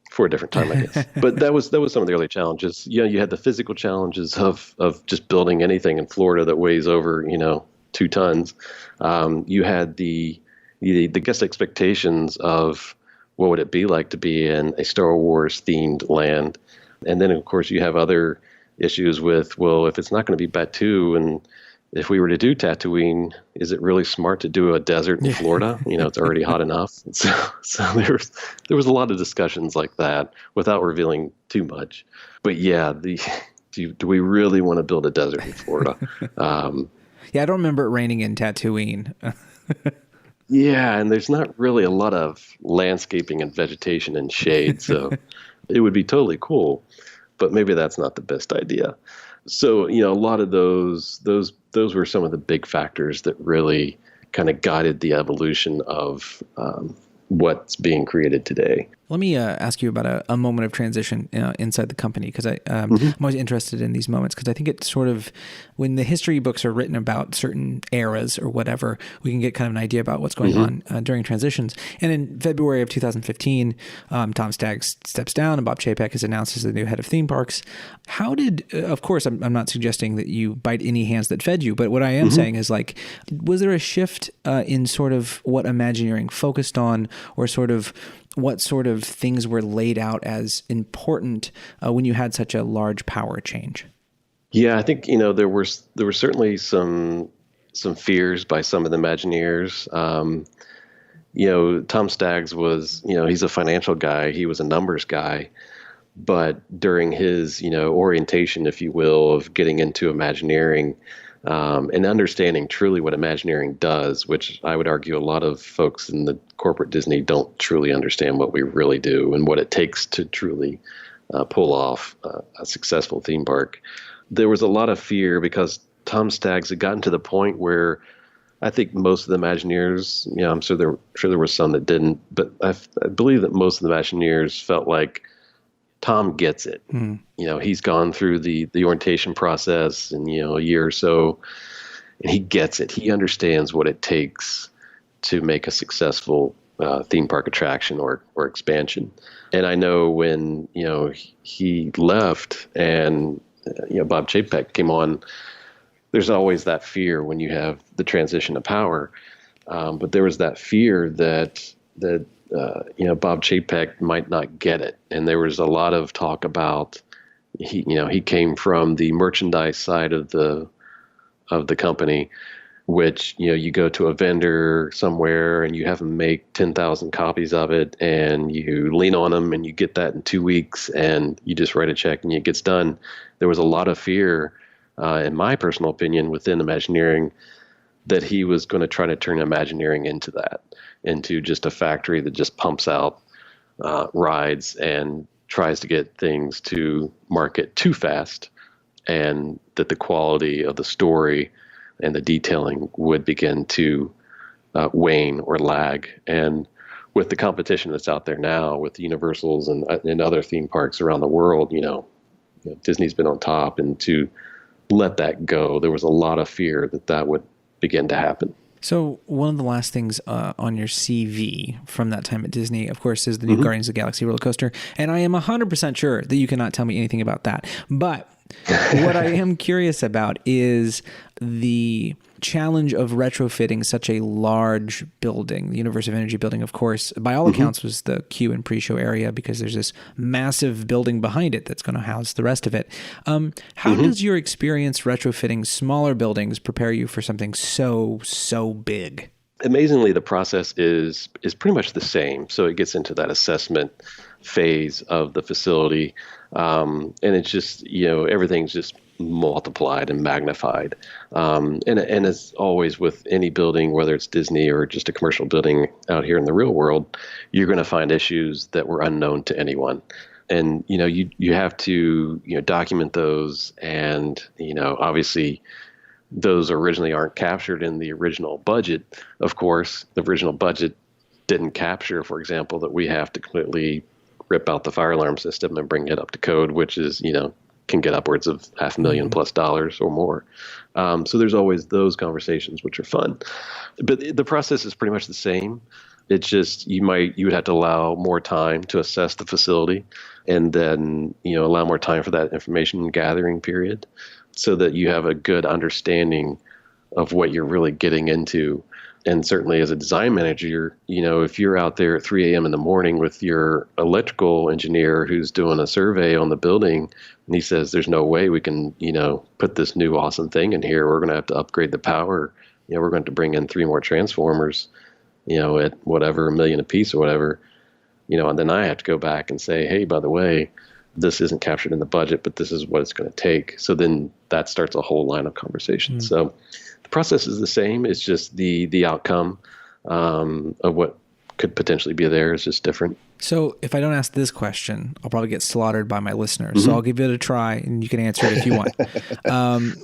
for a different time, I guess. But that was some of the early challenges. You had the physical challenges of just building anything in Florida that weighs over, 2 tons. You had the guest expectations of what would it be like to be in a Star Wars themed land. And then, of course, you have other issues with, well, if it's not going to be Batuu, and if we were to do Tatooine, is it really smart to do a desert in Florida? It's already hot enough. So there was a lot of discussions like that without revealing too much. But yeah, do we really want to build a desert in Florida? Yeah, I don't remember it raining in Tatooine. Yeah, and there's not really a lot of landscaping and vegetation and shade, so it would be totally cool, but maybe that's not the best idea. So, a lot of those were some of the big factors that really kind of guided the evolution of what's being created today. Let me ask you about a moment of transition inside the company, because I'm always interested in these moments, because I think it's sort of, when the history books are written about certain eras or whatever, we can get kind of an idea about what's going on during transitions. And in February of 2015, Tom Staggs steps down and Bob Chapek is announced as the new head of theme parks. How did, of course, I'm not suggesting that you bite any hands that fed you, but what I am saying is, like, was there a shift in sort of what Imagineering focused on, or sort of what sort of things were laid out as important when you had such a large power change? Yeah, I think, there were certainly some fears by some of the Imagineers. Tom Staggs was, he's a financial guy. He was a numbers guy. But during his, orientation, if you will, of getting into Imagineering, and understanding truly what Imagineering does, which I would argue a lot of folks in the corporate Disney don't truly understand what we really do and what it takes to truly pull off a successful theme park. There was a lot of fear because Tom Staggs had gotten to the point where I think most of the Imagineers, I'm sure there were some that didn't, but I believe that most of the Imagineers felt like Tom gets it. He's gone through the orientation process in, a year or so, and he gets it. He understands what it takes to make a successful theme park attraction or expansion. And I know when, he left and, Bob Chapek came on, there's always that fear when you have the transition of power. But there was that fear that Bob Chapek might not get it. And there was a lot of talk about, he came from the merchandise side of the company, which, you go to a vendor somewhere and you have them make 10,000 copies of it and you lean on them and you get that in 2 weeks and you just write a check and it gets done. There was a lot of fear, in my personal opinion, within Imagineering, that he was going to try to turn Imagineering into just a factory that just pumps out rides and tries to get things to market too fast, and that the quality of the story and the detailing would begin to wane or lag. And with the competition that's out there now with the Universals and other theme parks around the world, Disney's been on top, and to let that go, there was a lot of fear that would begin to happen. So one of the last things on your CV from that time at Disney, of course, is the new Guardians of the Galaxy roller coaster. And I am 100% sure that you cannot tell me anything about that. But what I am curious about is the challenge of retrofitting such a large building. The Universe of Energy building, of course, by all accounts, was the queue and pre-show area because there's this massive building behind it that's going to house the rest of it. How does your experience retrofitting smaller buildings prepare you for something so big? Amazingly, the process is pretty much the same. So it gets into that assessment phase of the facility. And it's just, everything's just multiplied and magnified. And as always with any building, whether it's Disney or just a commercial building out here in the real world, you're going to find issues that were unknown to anyone. And, you have to, document those. And, obviously those originally aren't captured in the original budget. Of course, the original budget didn't capture, for example, that we have to completely rip out the fire alarm system and bring it up to code, which is, can get upwards of $500,000+ or more. So there's always those conversations, which are fun. But the process is pretty much the same. It's just you would have to allow more time to assess the facility, and then allow more time for that information gathering period, so that you have a good understanding of what you're really getting into. And certainly as a design manager, if you're out there at 3 a.m. in the morning with your electrical engineer who's doing a survey on the building, and he says, there's no way we can, put this new awesome thing in here. We're going to have to upgrade the power. We're going to bring in 3 more transformers, at whatever, $1 million a piece or whatever, and then I have to go back and say, hey, by the way, this isn't captured in the budget, but this is what it's going to take. So then that starts a whole line of conversation. So the process is the same. It's just the outcome of what could potentially be there is just different. So if I don't ask this question, I'll probably get slaughtered by my listeners. So I'll give it a try, and you can answer it if you want.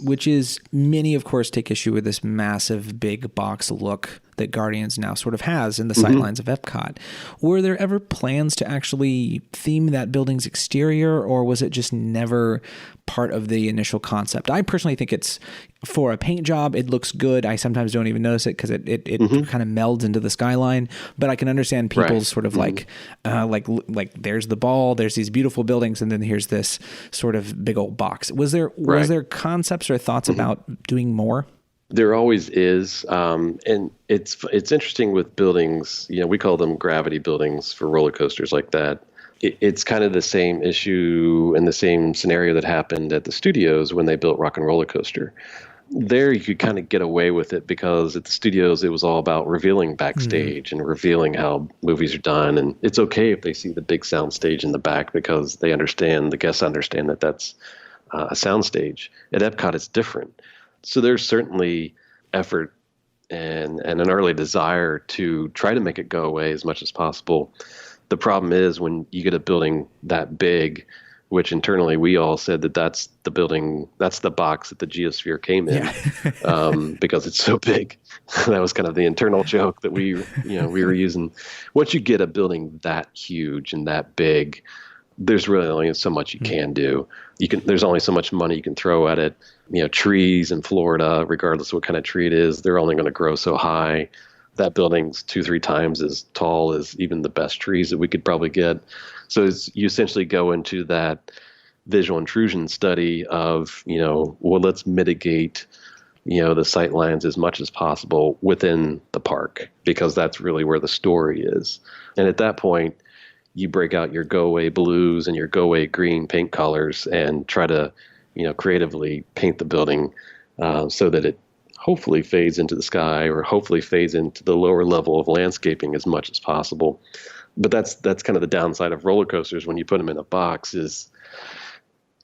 Which is, many, of course, take issue with this massive big box look that Guardians now sort of has in the sightlines of Epcot. Were there ever plans to actually theme that building's exterior, or was it just never part of the initial concept? I personally think it's, for a paint job, it looks good. I sometimes don't even notice it because it kind of melds into the skyline. But I can understand people's sort of like there's the ball, there's these beautiful buildings, and then here's this sort of big old box. Was there concepts or thoughts about doing more? There always is, and it's interesting with buildings. We call them gravity buildings for roller coasters like that. It's kind of the same issue and the same scenario that happened at the studios when they built Rock and Roller Coaster. There you could kind of get away with it because at the studios it was all about revealing backstage and revealing how movies are done, and it's okay if they see the big sound stage in the back because the guests understand that that's a sound stage. At Epcot it's different. So there's certainly effort and an early desire to try to make it go away as much as possible. The problem is when you get a building that big, which internally we all said that's the building, that's the box that the geosphere came in, because it's so big. That was kind of the internal joke that we were using. Once you get a building that huge and that big, there's really only so much you can do. There's only so much money you can throw at it. Trees in Florida, regardless of what kind of tree it is, they're only going to grow so high. That building's 2-3 times as tall as even the best trees that we could probably get. So you essentially go into that visual intrusion study of, let's mitigate, the sight lines as much as possible within the park, because that's really where the story is. And at that point, you break out your go-away blues and your go-away green paint colors and try to, creatively paint the building so that it hopefully fades into the sky or hopefully fades into the lower level of landscaping as much as possible. But that's kind of the downside of roller coasters when you put them in a box is,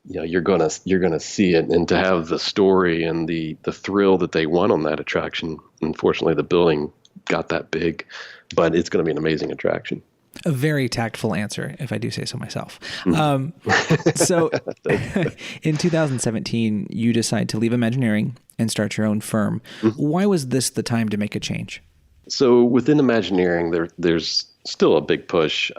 you're gonna see it, and to have the story and the thrill that they want on that attraction. Unfortunately, the building got that big, but it's going to be an amazing attraction. A very tactful answer, if I do say so myself. So in 2017, you decide to leave Imagineering and start your own firm. Why was this the time to make a change? So within Imagineering, there's still a big push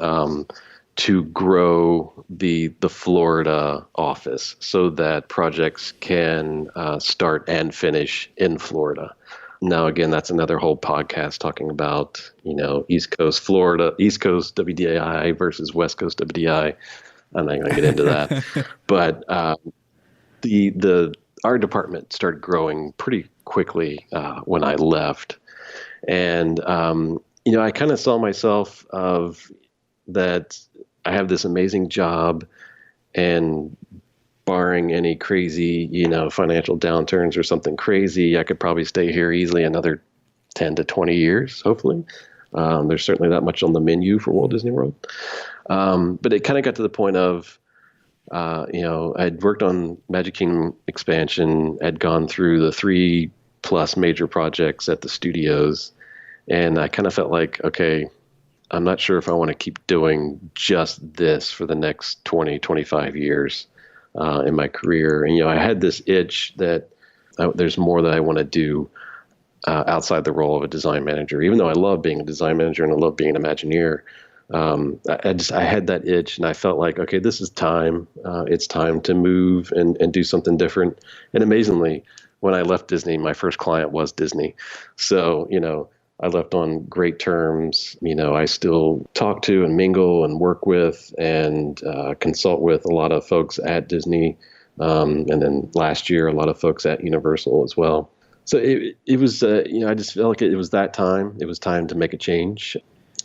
to grow the Florida office so that projects can start and finish in Florida. Now, again, that's another whole podcast talking about, East Coast Florida, East Coast WDI versus West Coast WDI. I'm not going to get into that. But our department started growing pretty quickly when I left. And, I kind of saw myself of that I have this amazing job, and barring any crazy, financial downturns or something crazy, I could probably stay here easily another 10 to 20 years, hopefully. There's certainly that much on the menu for Walt Disney World. But it kind of got to the point of, I'd worked on Magic Kingdom expansion, had gone through the 3+ major projects at the studios, and I kind of felt like, okay, I'm not sure if I want to keep doing just this for the next 20, 25 years in my career. And, I had this itch that there's more that I want to do outside the role of a design manager. Even though I love being a design manager and I love being an Imagineer, I had that itch, and I felt like, okay, this is time. It's time to move and do something different. And amazingly, when I left Disney, my first client was Disney. So, I left on great terms. I still talk to and mingle and work with and consult with a lot of folks at Disney. And then last year, a lot of folks at Universal as well. So it was, I just felt like it was that time. It was time to make a change,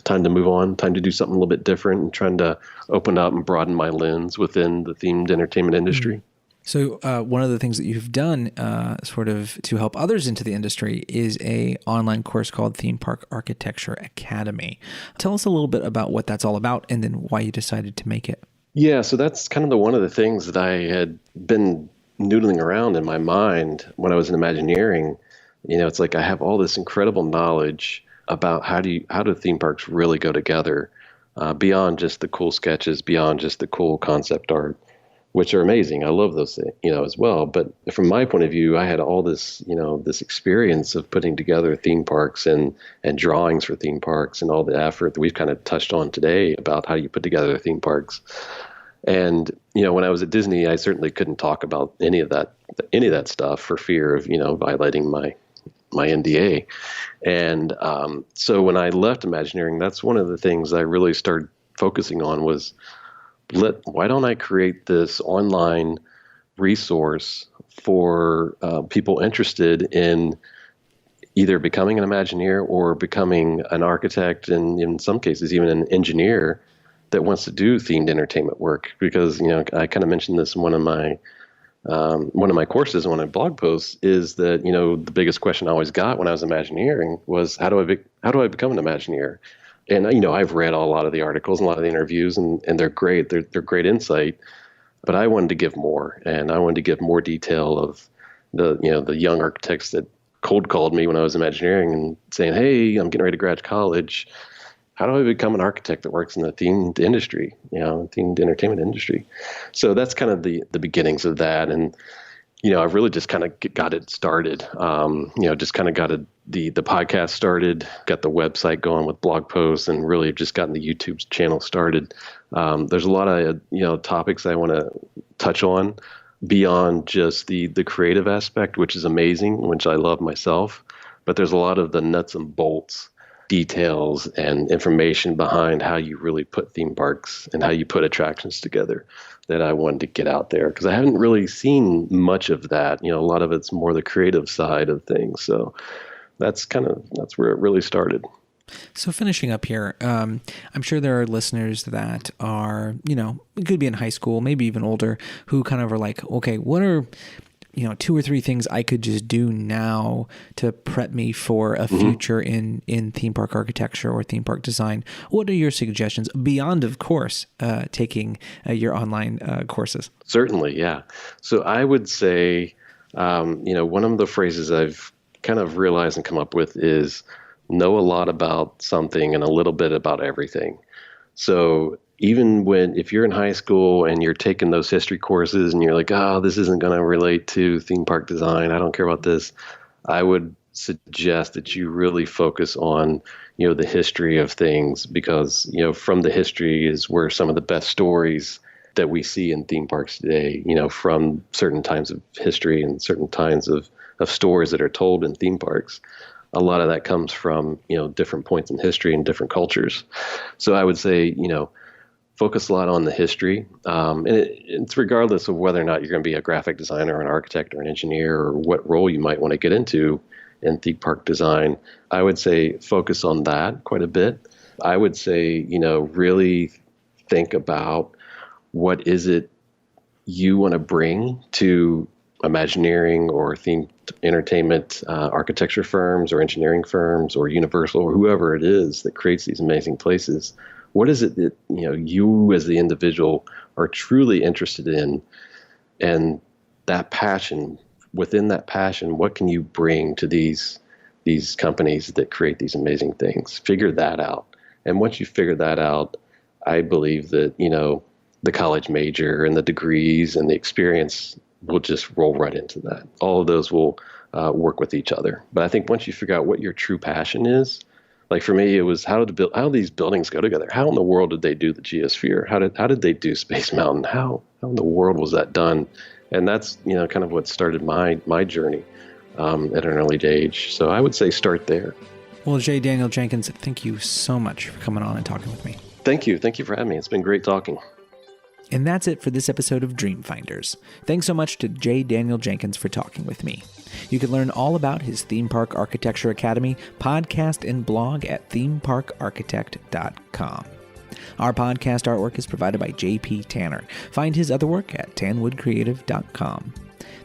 time to move on, time to do something a little bit different, and trying to open up and broaden my lens within the themed entertainment industry. So one of the things that you've done sort of to help others into the industry is a online course called Theme Park Architecture Academy. Tell us a little bit about what that's all about and then why you decided to make it. Yeah, so that's kind of one of the things that I had been noodling around in my mind when I was in Imagineering. It's like I have all this incredible knowledge about how do theme parks really go together beyond just the cool sketches, beyond just the cool concept art, which are amazing. I love those things, as well. But from my point of view, I had all this, this experience of putting together theme parks and drawings for theme parks and all the effort that we've kind of touched on today about how you put together theme parks. And, when I was at Disney, I certainly couldn't talk about any of that stuff for fear of, violating my NDA. And so when I left Imagineering, that's one of the things I really started focusing on was, why don't I create this online resource for people interested in either becoming an Imagineer or becoming an architect, and in some cases even an engineer that wants to do themed entertainment work? Because I kind of mentioned this in one of my courses, one of my blog posts, is that the biggest question I always got when I was Imagineering was how do I become an Imagineer? And, I've read a lot of the articles and a lot of the interviews, and they're great. They're great insight. But I wanted to give more, and I wanted to give more detail of the young architects that cold called me when I was Imagineering and saying, hey, I'm getting ready to graduate college. How do I become an architect that works in the themed industry, themed entertainment industry? So that's kind of the beginnings of that. And, I've really just kind of got it started, just kind of got the podcast started, got the website going with blog posts, and really just gotten the YouTube channel started. There's a lot of, topics I want to touch on beyond just the creative aspect, which is amazing, which I love myself. But there's a lot of the nuts and bolts details and information behind how you really put theme parks and how you put attractions together that I wanted to get out there, because I haven't really seen much of that. A lot of it's more the creative side of things. So that's where it really started. So finishing up here, I'm sure there are listeners that are, it could be in high school, maybe even older, who kind of are like, okay, what are 2 or 3 things I could just do now to prep me for a future in theme park architecture or theme park design? What are your suggestions beyond, of course, taking your online courses? Certainly, yeah. So I would say, one of the phrases I've kind of realized and come up with is know a lot about something and a little bit about everything. So even if you're in high school and you're taking those history courses and you're like, oh, this isn't going to relate to theme park design, I don't care about this, I would suggest that you really focus on, the history of things, because, from the history is where some of the best stories that we see in theme parks today, from certain times of history and certain times of stories that are told in theme parks. A lot of that comes from, different points in history and different cultures. So I would say, focus a lot on the history. And it's regardless of whether or not you're going to be a graphic designer or an architect or an engineer or what role you might want to get into in theme park design. I would say focus on that quite a bit. I would say, really think about what is it you want to bring to Imagineering or theme entertainment architecture firms or engineering firms or Universal or whoever it is that creates these amazing places. What is it that you as the individual are truly interested in, and that passion, within that passion, what can you bring to these companies that create these amazing things? Figure that out. And once you figure that out, I believe that, the college major and the degrees and the experience will just roll right into that. All of those will work with each other. But I think once you figure out what your true passion is, like for me, it was how did these buildings go together? How in the world did they do the geosphere? How did they do Space Mountain? How in the world was that done? And that's kind of what started my journey at an early age. So I would say start there. Well, J Daniel Jenkins, thank you so much for coming on and talking with me. Thank you for having me. It's been great talking. And that's it for this episode of Dreamfinders. Thanks so much to J Daniel Jenkins for talking with me. You can learn all about his Theme Park Architecture Academy, podcast, and blog at themeparkarchitect.com. Our podcast artwork is provided by J.P. Tanner. Find his other work at tanwoodcreative.com.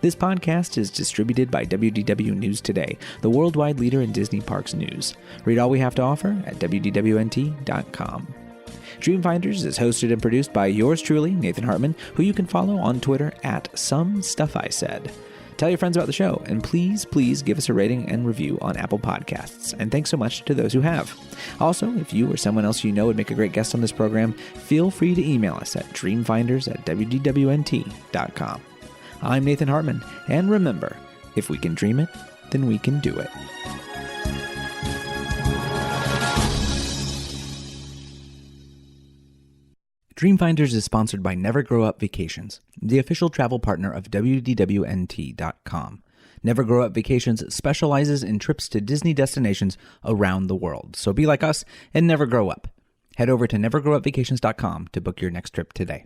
This podcast is distributed by WDW News Today, the worldwide leader in Disney Parks news. Read all we have to offer at WDWNT.com. Dreamfinders is hosted and produced by yours truly, Nathan Hartman, who you can follow on Twitter at SomeStuffISaid. Tell your friends about the show, and please give us a rating and review on Apple Podcasts. And thanks so much to those who have. Also, if you or someone else you know would make a great guest on this program, feel free to email us at dreamfinders@wdwnt.com. I'm Nathan Hartman, and remember, if we can dream it, then we can do it. Dreamfinders is sponsored by Never Grow Up Vacations, the official travel partner of WDWNT.com. Never Grow Up Vacations specializes in trips to Disney destinations around the world, so be like us and never grow up. Head over to nevergrowupvacations.com to book your next trip today.